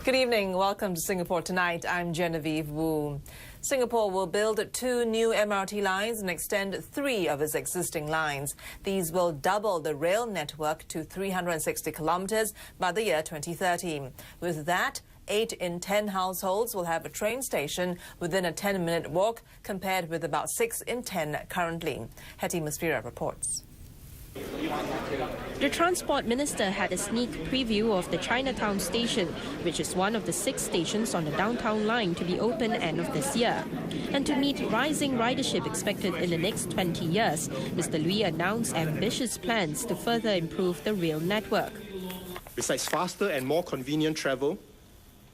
Good evening. Welcome to Singapore Tonight. I'm Genevieve Wu. Singapore will build 2 new MRT lines and extend 3 of its existing lines. These will double the rail network to 360 kilometres by the year 2030. With that, 8 in 10 households will have a train station within a 10-minute walk, compared with about 6 in 10 currently. Hetty Musfira reports. The Transport Minister had a sneak preview of the Chinatown station, which is one of the 6 stations on the downtown line to be open end of this year. And to meet rising ridership expected in the next 20 years, Mr. Lui announced ambitious plans to further improve the rail network. Besides faster and more convenient travel,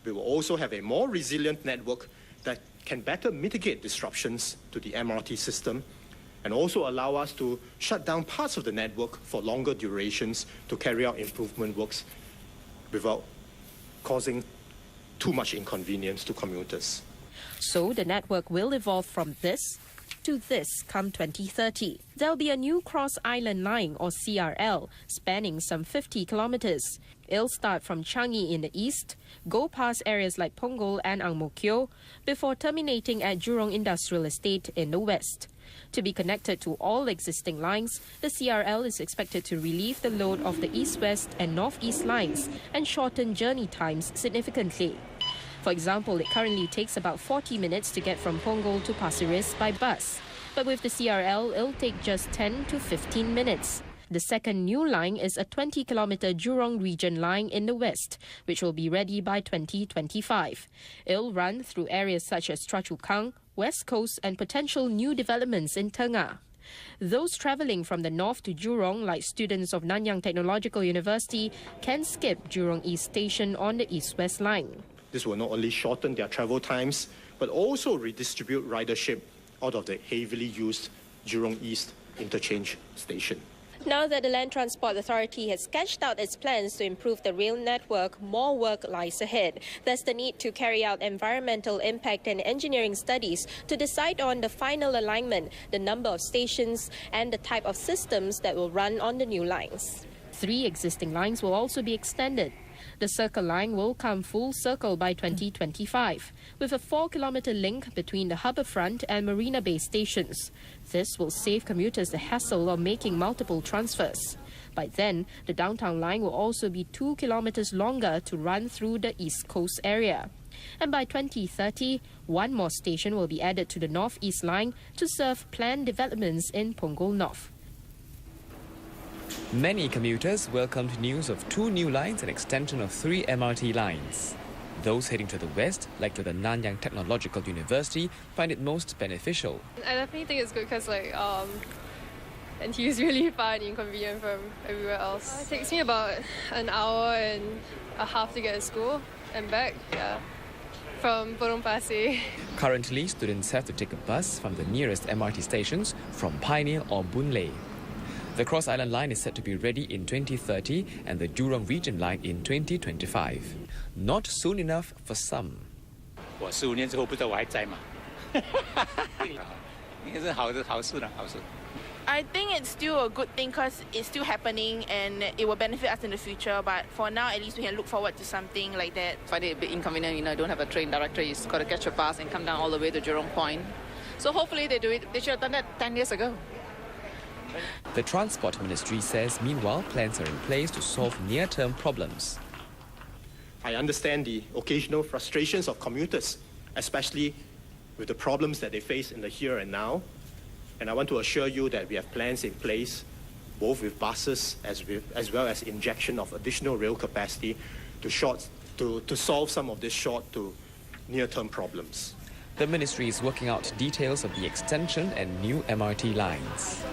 we will also have a more resilient network that can better mitigate disruptions to the MRT system and also allow us to shut down parts of the network for longer durations to carry out improvement works without causing too much inconvenience to commuters. So the network will evolve from this to this come 2030. There'll be a new cross-island line, or CRL, spanning some 50 kilometres. It'll start from Changi in the east, go past areas like Punggol and Ang Mo Kio, before terminating at Jurong Industrial Estate in the west. To be connected to all existing lines, the CRL is expected to relieve the load of the east-west and north-east lines and shorten journey times significantly. For example, it currently takes about 40 minutes to get from Punggol to Pasir Ris by bus. But with the CRL, it'll take just 10 to 15 minutes. The second new line is a 20-kilometre Jurong region line in the west, which will be ready by 2025. It'll run through areas such as Choa Chu Kang, West Coast and potential new developments in Tengah. Those travelling from the north to Jurong, like students of Nanyang Technological University, can skip Jurong East Station on the east-west line. This will not only shorten their travel times, but also redistribute ridership out of the heavily used Jurong East interchange station. Now that the Land Transport Authority has sketched out its plans to improve the rail network, more work lies ahead. There's the need to carry out environmental impact and engineering studies to decide on the final alignment, the number of stations and the type of systems that will run on the new lines. 3 existing lines will also be extended. The Circle Line will come full circle by 2025, with a 4-kilometre link between the Harbourfront and Marina Bay stations. This will save commuters the hassle of making multiple transfers. By then, the downtown line will also be 2 kilometres longer to run through the East Coast area. And by 2030, 1 more station will be added to the North East line to serve planned developments in Punggol North. Many commuters welcomed news of 2 new lines and extension of 3 MRT lines. Those heading to the west, like to the Nanyang Technological University, find it most beneficial. I definitely think it's good because NTU is really far and inconvenient from everywhere else. It takes me about an hour and a half to get to school and back, from Potong Pasir. Currently, students have to take a bus from the nearest MRT stations from Pioneer or Boon Lay. The Cross Island line is set to be ready in 2030 and the Jurong Region line in 2025. Not soon enough for some. 我15年之后不知道我还在吗？应该是好事了，好事。 I think it's still a good thing because it's still happening and it will benefit us in the future. But for now, at least we can look forward to something like that. I find it a bit inconvenient, you don't have a train directly. You've got to catch a bus and come down all the way to Jurong Point. So hopefully they do it. They should have done that 10 years ago. The Transport Ministry says, meanwhile, plans are in place to solve near-term problems. I understand the occasional frustrations of commuters, especially with the problems that they face in the here and now. And I want to assure you that we have plans in place, both with buses as well as injection of additional rail capacity to solve some of these short to near-term problems. The ministry is working out details of the extension and new MRT lines.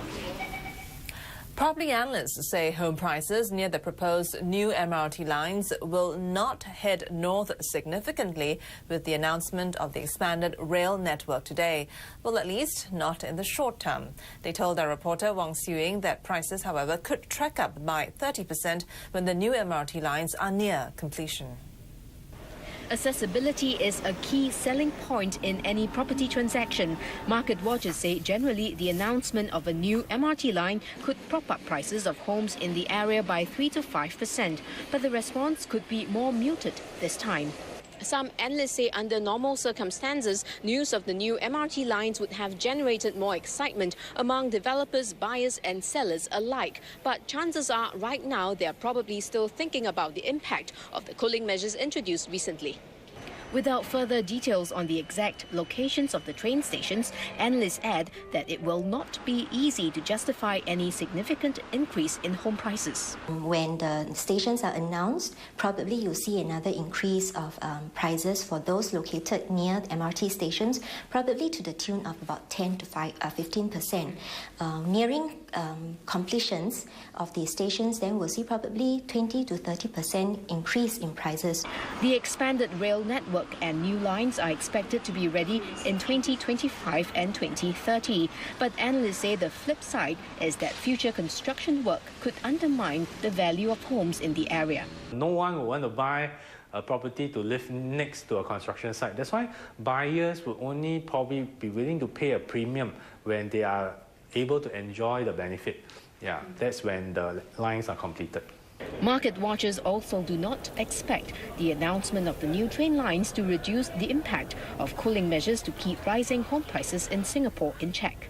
Property analysts say home prices near the proposed new MRT lines will not head north significantly with the announcement of the expanded rail network today. Well, at least not in the short term. They told our reporter Wang Xiuying that prices, however, could track up by 30% when the new MRT lines are near completion. Accessibility is a key selling point in any property transaction. Market watchers say generally the announcement of a new MRT line could prop up prices of homes in the area by 3 to 5%, but the response could be more muted this time. Some analysts say under normal circumstances, news of the new MRT lines would have generated more excitement among developers, buyers and sellers alike. But chances are right now they are probably still thinking about the impact of the cooling measures introduced recently. Without further details on the exact locations of the train stations, analysts add that it will not be easy to justify any significant increase in home prices. When the stations are announced, probably you'll see another increase of prices for those located near MRT stations, probably to the tune of about 10 to 15%. Nearing completions of the stations, then we'll see probably 20 to 30% increase in prices. The expanded rail network and new lines are expected to be ready in 2025 and 2030. But analysts say the flip side is that future construction work could undermine the value of homes in the area. No one will want to buy a property to live next to a construction site. That's why buyers will only probably be willing to pay a premium when they are able to enjoy the benefit. Yeah, that's when the lines are completed. Market watchers also do not expect the announcement of the new train lines to reduce the impact of cooling measures to keep rising home prices in Singapore in check.